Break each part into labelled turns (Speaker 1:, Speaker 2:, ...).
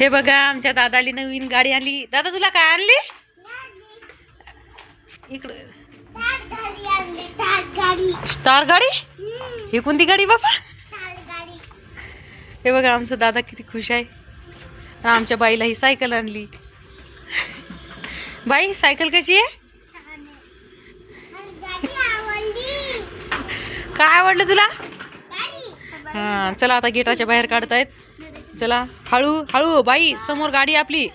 Speaker 1: हे बघा आमच्या दादाली नवीन गाडी आली. दादा तुला काय आणली? इकडे स्टार गाडी. ही कोणती गाडी बाबा? हे बघा आमचा दादा किती खुश आहे. आमच्या बाईला ही सायकल आणली. बाई सायकल कशी आहे? काय आवडलं तुला? हा चला आता गेटाच्या बाहेर काढतायत. चला हळू हळू बाई, समोर गाडी आपली.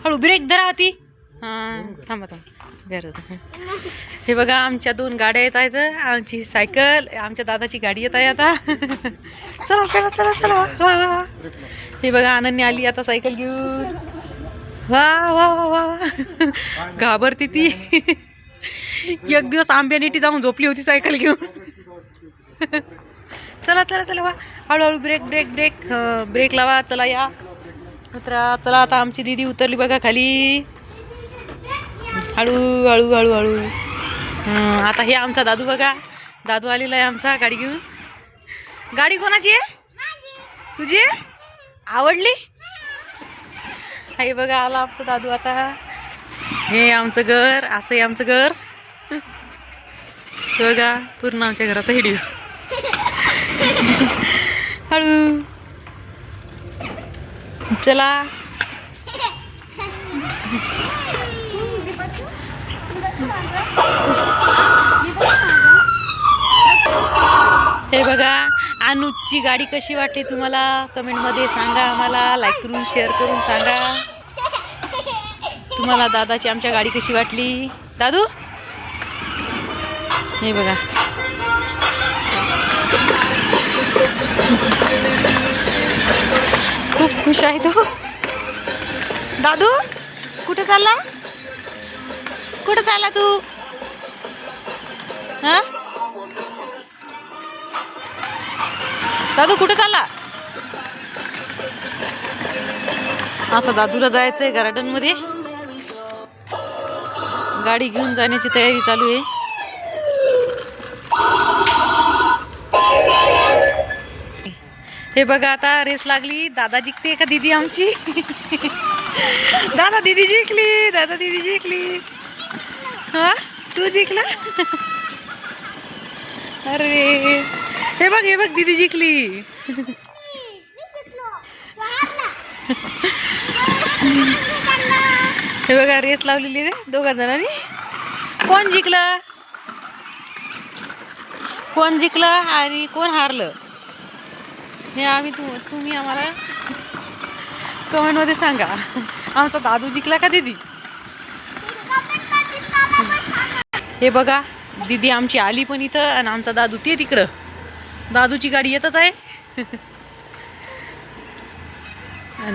Speaker 1: हळू ब्रेक धरा होती. हा थांबा थांबा. हे बघा आमच्या 2 गाड्या येत आहेत. आमची सायकल, आमच्या दादाची गाडी येत आहे आता. चला चला चला चला वा वा. हे बघा अनन्या आली आता सायकल घेऊन. वा वा वा वा. घाबरती ती. एक दिवस आंब्यानेटी जाऊन झोपली होती सायकल घेऊन. चला चला चला वा. हळूहळू ब्रेक ब्रेक ब्रेक. ब्रेक लावा. चला या उतरा. चला आता आमची दीदी उतरली बघा खाली. हळू हळू हळू हळू. आता हे आमचा दादू बघा. दादू आलेला आहे आमचा गाडी घेऊन. गाडी कोणाची आहे? तुझी आहे? आवडली? हे बघा आला आमचा दादू आता. हे आमचं घर. असं आहे आमचं घर बघा. पूर्ण आमच्या घराचा व्हिडिओ. हळू चला. हे बघा अनुजची गाडी कशी वाटते तुम्हाला कमेंटमध्ये सांगा. आम्हाला लाईक करून शेअर करून सांगा तुम्हाला दादाची आमच्या गाडी कशी वाटली. दादू हे बघा. खूप खुश आहे तो. दादू कुठे चालला? कुठे चालला तू? हा दादू कुठे चालला? आता दादूला जायचंय गार्डन मध्ये. गाडी घेऊन जाण्याची तयारी चालू आहे. हे बघा आता रेस लागली. दादा जिंकते का दीदी आमची? दादा दीदी जिंकली. दादा दीदी जिंकली. हा तू जिंकला? अरे हे बघ दीदी जिंकली. हे बघा रेस लावलेली आहे 2 जणांनी. कोण जिंकलं? कोण जिंकलं आणि कोण हारलं हे आम्ही तुम्ही आम्हाला कमेंटमध्ये सांगा. आमचा दादू जिंकला का दीदी? हे बघा दीदी आमची आली पण इथं आणि आमचा दादू ते तिकडं. दादूची गाडी येतच आहे.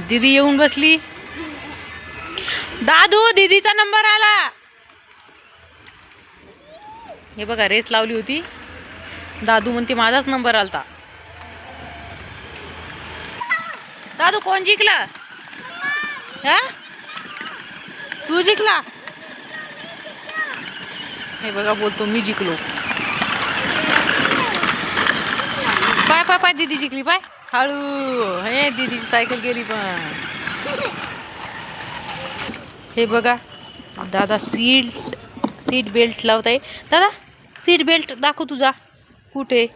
Speaker 1: दीदी येऊन बसली. दादू दीदीचा नंबर आला. हे बघा रेस लावली होती. दादू म्हणते माझाच नंबर आलता. दादू कोण जिंकला? हा तू जिंकला? हे बघा बोलतो मी जिंकलो. पाय पाय पाय दीदी जिंकली. पाय हळू. हे दीदीची सायकल गेली पण. हे बघा दादा सीट बेल्ट लावत आहे. दादा सीट बेल्ट दाखव तुझा कुठे.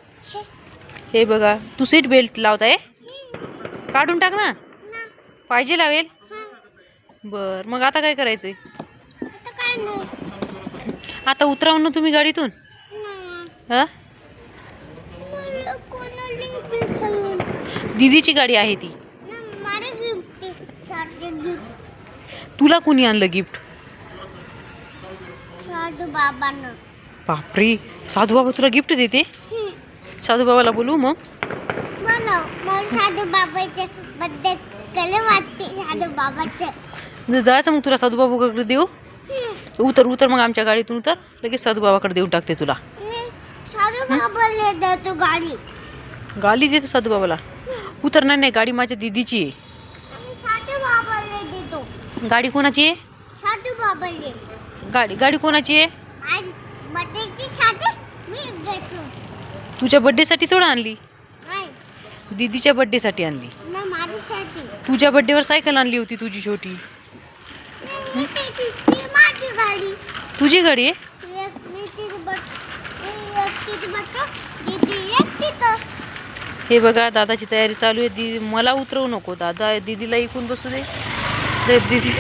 Speaker 1: हे बघा तू सीट बेल्ट लावत आहे. काढून टाक ना. पाहिजे लावेल. बर मग आता काय करायचंय? आता उतरावून ना तुम्ही गाडीतून. हा दीदीची गाडी आहे ती. तुला कोणी आणलं गिफ्ट? साधू बाबांना. बापरे साधू बाबा तुला गिफ्ट देते? साधू बाबाला बोलू मग. साधू बाबाचे बर्थडे केले वाटते. साधू बाबाचे जायचं मग तुला साधू बाबाकडे देऊ. उतर उतर मग आमच्या गाडीतून उतर. लगेच साधू बाबाकडे देऊन टाकते तुला. साधू बाबाला देतो गाडी. गाडी देतो साधू बाबाला. उतर. नाही गाडी माझ्या दीदीची आहे. साधू बाबाला देतो. गाडी कोणाची आहे? साधू बाबाला. गाडी कोणाची आहे? तुझ्या बर्थडे साठी थोडं आणली? दीदीच्या बर्थडे साठी आणली.
Speaker 2: माझ्यासाठी
Speaker 1: तुझ्या बड्डेवर सायकल आणली होती तुझी छोटी.
Speaker 2: माझी गाडी
Speaker 1: तुझी गाडी आहे. हे बघा दादाची तयारी चालू आहे. मला उतरवू नको दादा, दीदीला इकून बसू दे. दीदी